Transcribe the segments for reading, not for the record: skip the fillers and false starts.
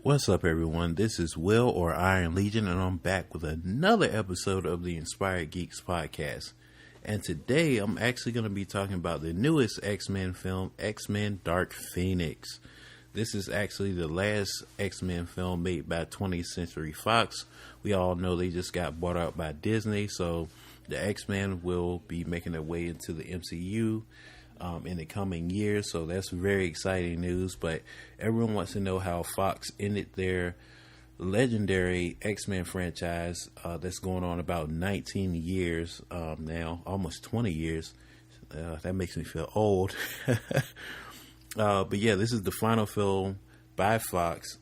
What's up, everyone? This is Will or Iron Legion, and I'm back with another episode of the Inspired Geeks Podcast. And today, I'm actually going to be talking about the newest X-Men film, X-Men Dark Phoenix. This is actually the last X-Men film made by 20th Century Fox. We all know they just got bought out by Disney, so the X-Men will be making their way into the MCU in the coming years, so that's very exciting news. But everyone wants to know how Fox ended their legendary X-Men franchise that's going on about 19 years now, almost 20 years. That makes me feel old. But yeah, this is the final film by Fox,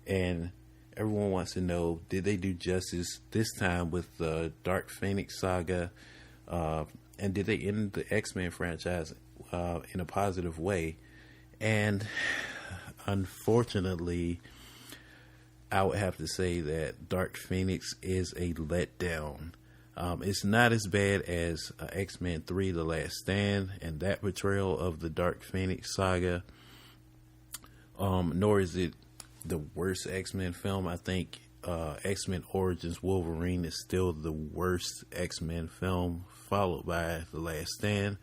and everyone wants to know, did they do justice this time with the Dark Phoenix saga, and did they end the X-Men franchise in a positive way? And unfortunately, I would have to say that Dark Phoenix is a letdown. It's not as bad as X-Men 3 The Last Stand and that portrayal of the Dark Phoenix saga, nor is it the worst X-Men film. I think X-Men Origins Wolverine is still the worst X-Men film, followed by The Last Stand.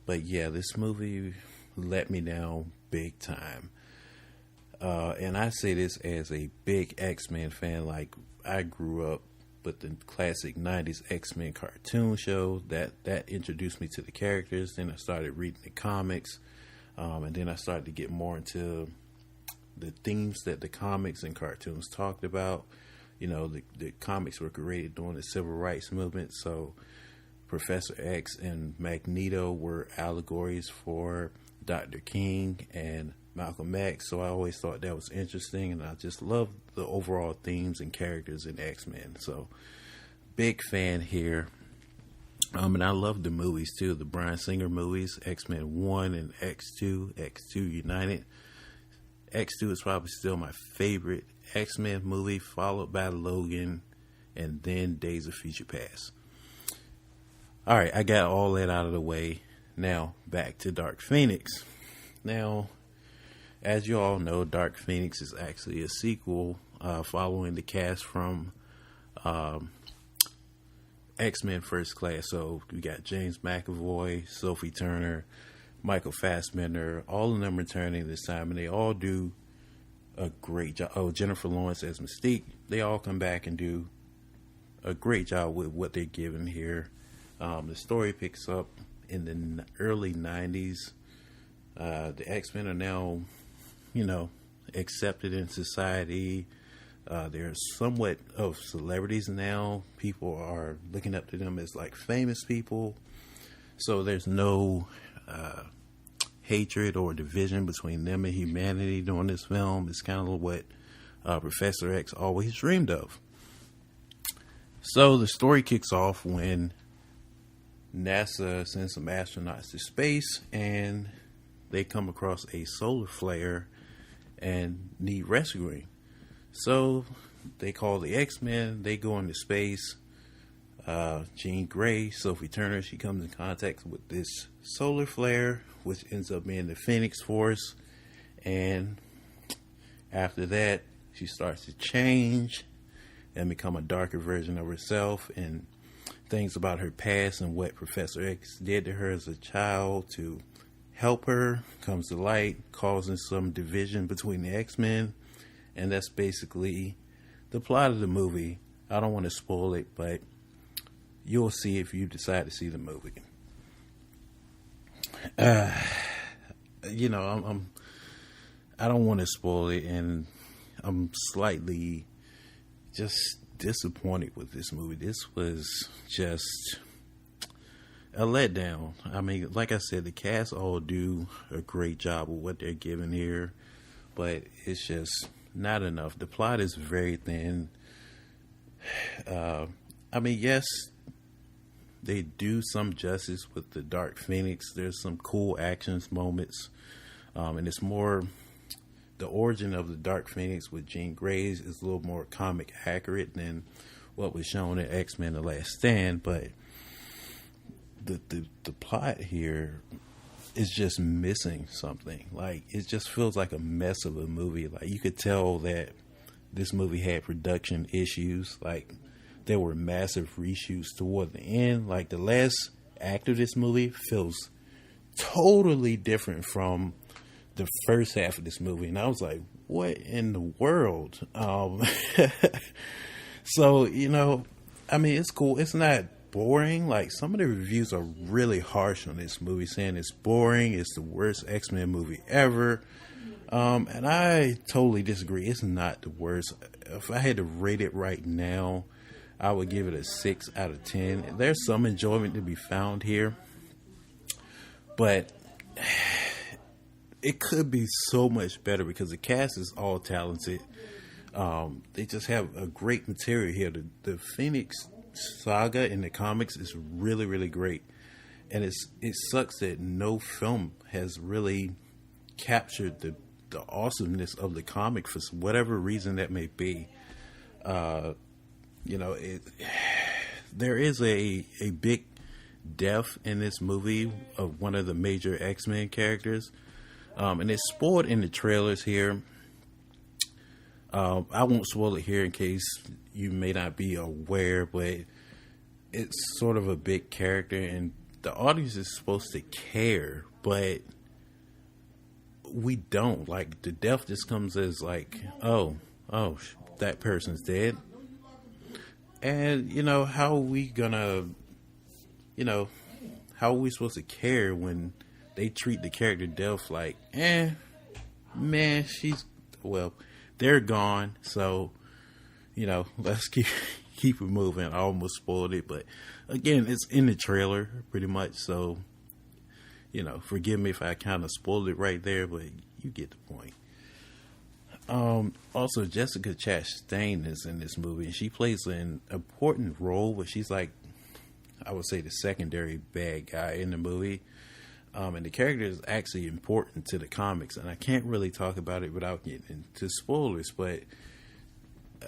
But yeah, this movie let me down big time. And I say this as a big X-Men fan. Like, I grew up with the classic 90s X-Men cartoon show that introduced me to the characters. Then I started reading the comics. And then I started to get more into the themes that the comics and cartoons talked about. You know, the comics were created during the Civil Rights Movement, so Professor X and Magneto were allegories for Dr. King and Malcolm X, so I always thought that was interesting, and I just love the overall themes and characters in X-Men. So, big fan here. And I love the movies too, the Bryan Singer movies, X-Men 1 and X2 United. X2 is probably still my favorite X-Men movie, followed by Logan, and then Days of Future Past. Alright, I got all that out of the way. Now, back to Dark Phoenix. Now, as you all know, Dark Phoenix is actually a sequel following the cast from X-Men First Class. So, we got James McAvoy, Sophie Turner, Michael Fassbender, all of them returning this time, and they all do a great job. Oh, Jennifer Lawrence as Mystique. They all come back and do a great job with what they're given here. The story picks up in the early 90s. The X-Men are now, accepted in society. They're somewhat of celebrities now. People are looking up to them as like famous people. So there's no hatred or division between them and humanity during this film. It's kind of what Professor X always dreamed of. So the story kicks off when NASA sends some astronauts to space, and they come across a solar flare and need rescuing. So they call the X-Men. They go into space. Jean Grey, Sophie Turner, she comes in contact with this solar flare, which ends up being the Phoenix Force. And after that, she starts to change and become a darker version of herself, and things about her past and what Professor X did to her as a child to help her comes to light, causing some division between the X-Men. And that's basically the plot of the movie. I don't want to spoil it, but you'll see if you decide to see the movie. I don't want to spoil it, and I'm slightly just disappointed with this movie. This was just a letdown. I mean, like I said, the cast all do a great job with what they're giving here, but it's just not enough. The plot is very thin. Yes, they do some justice with the Dark Phoenix. There's some cool actions moments, and it's more the origin of the Dark Phoenix with Jean Grey is a little more comic accurate than what was shown in X-Men The Last Stand. But the plot here is just missing something. Like, it just feels like a mess of a movie. Like, you could tell that this movie had production issues. Like, there were massive reshoots toward the end. Like, the last act of this movie feels totally different from the first half of this movie. And I was like, what in the world? So, I mean, it's cool. It's not boring. Like, some of the reviews are really harsh on this movie, saying it's boring, it's the worst X-Men movie ever. And I totally disagree. It's not the worst. If I had to rate it right now, I would give it a 6 out of 10. There's some enjoyment to be found here, but it could be so much better because the cast is all talented. They just have a great material here. The Phoenix saga in the comics is really, really great. And it sucks that no film has really captured the awesomeness of the comic for whatever reason that may be. There is a big death in this movie of one of the major X-Men characters. And it's spoiled in the trailers here. I won't spoil it here in case you may not be aware, but it's sort of a big character and the audience is supposed to care, but we don't. Like, the death just comes as like, oh, that person's dead. And, how are we gonna, how are we supposed to care when they treat the character death like, man, they're gone. So, let's keep it moving. I almost spoiled it, but again, it's in the trailer pretty much. So, forgive me if I kind of spoiled it right there, but you get the point. Also, Jessica Chastain is in this movie, and she plays an important role, but she's like, I would say, the secondary bad guy in the movie. And the character is actually important to the comics, and I can't really talk about it without getting into spoilers, but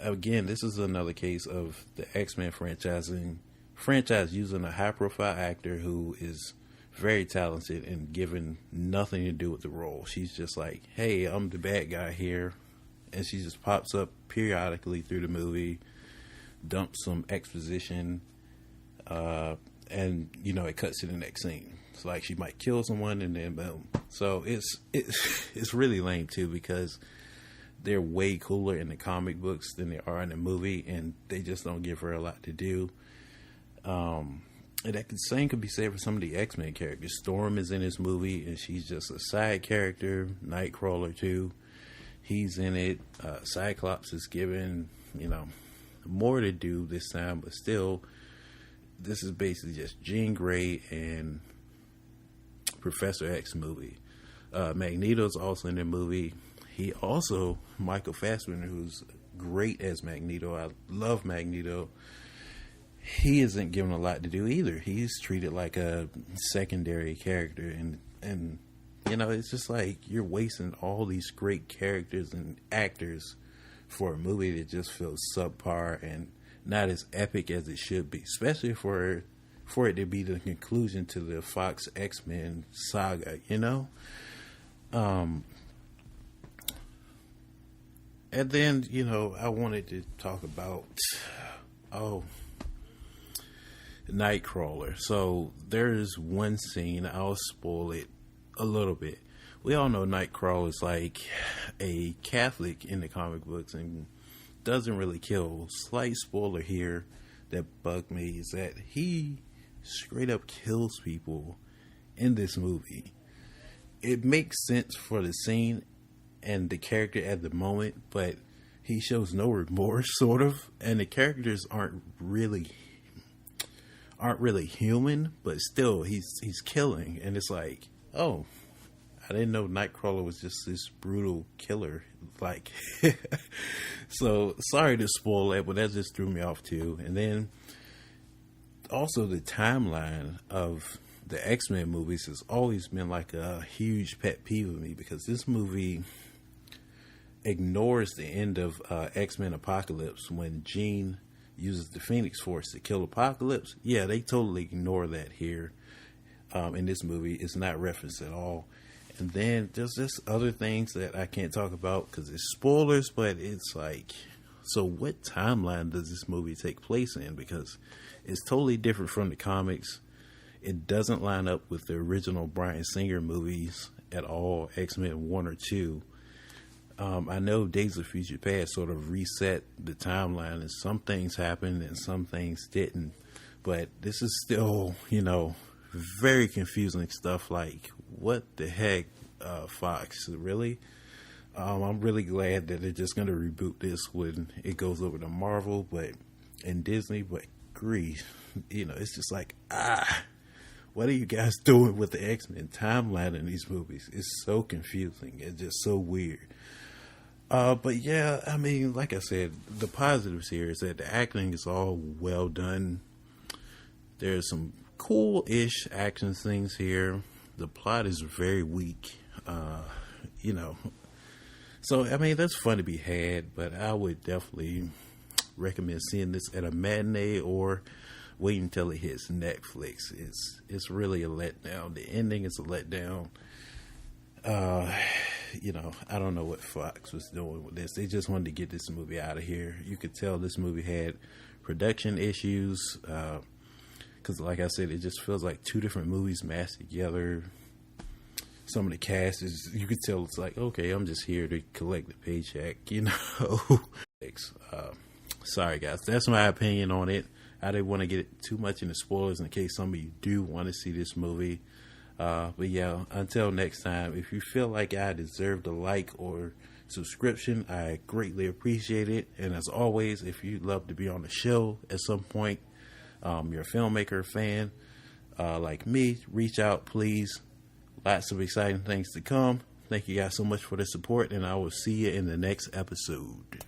again, this is another case of the X-Men franchise using a high-profile actor who is very talented and given nothing to do with the role. She's just like, hey, I'm the bad guy here, and she just pops up periodically through the movie, dumps some exposition, and it cuts to the next scene. It's like she might kill someone and then boom. So it's really lame too, because they're way cooler in the comic books than they are in the movie, and they just don't give her a lot to do. And that same could be said for some of the X-Men characters. Storm is in this movie, and she's just a side character. Nightcrawler too, he's in it. Cyclops is given, more to do this time, but still, this is basically just Jean Grey and Professor X movie. Magneto's also in the movie. He also, Michael Fassbender, who's great as Magneto. I love Magneto. He isn't given a lot to do either. He's treated like a secondary character, and it's just like you're wasting all these great characters and actors for a movie that just feels subpar and not as epic as it should be, especially for it to be the conclusion to the Fox X-Men saga, And then, I wanted to talk about, Nightcrawler. So there's one scene, I'll spoil it a little bit. We all know Nightcrawler is like a Catholic in the comic books and doesn't really kill. Slight spoiler here that bugged me is that he straight up kills people in this movie. It makes sense for the scene and the character at the moment, but he shows no remorse, sort of, and the characters aren't really human, but still he's killing, and it's like, oh, I didn't know Nightcrawler was just this brutal killer. Like, so sorry to spoil that, but that just threw me off too. And then also the timeline of the X-Men movies has always been like a huge pet peeve of me, because this movie ignores the end of X-Men Apocalypse when Jean uses the Phoenix Force to kill Apocalypse. Yeah, they totally ignore that here. in this movie is not referenced at all. And then there's just other things that I can't talk about because it's spoilers, but it's like, so what timeline does this movie take place in? Because it's totally different from the comics. It doesn't line up with the original Bryan Singer movies at all, X-Men 1 or 2. I know Days of Future Past sort of reset the timeline, and some things happened and some things didn't. But this is still, very confusing stuff. Like, what the heck, Fox? Really? I'm really glad that they're just going to reboot this when it goes over to Marvel and Disney. But grief, it's just like, what are you guys doing with the X-Men timeline in these movies? It's so confusing. It's just so weird. But yeah, I mean, like I said, the positives here is that the acting is all well done. There's some cool-ish action things here. The plot is very weak, So, I mean, that's fun to be had, but I would definitely recommend seeing this at a matinee or wait until it hits Netflix. It's really a letdown. The ending is a letdown. I don't know what Fox was doing with this. They just wanted to get this movie out of here. You could tell this movie had production issues. Because, like I said, it just feels like two different movies mashed together. Some of the cast is, you could tell it's like, okay, I'm just here to collect the paycheck, Sorry, guys. That's my opinion on it. I didn't want to get too much into spoilers in case some of you do want to see this movie. But yeah, until next time, if you feel like I deserve a like or subscription, I greatly appreciate it. And as always, if you'd love to be on the show at some point, you're a filmmaker, fan, like me, reach out, please. Lots of exciting things to come. Thank you guys so much for the support, and I will see you in the next episode.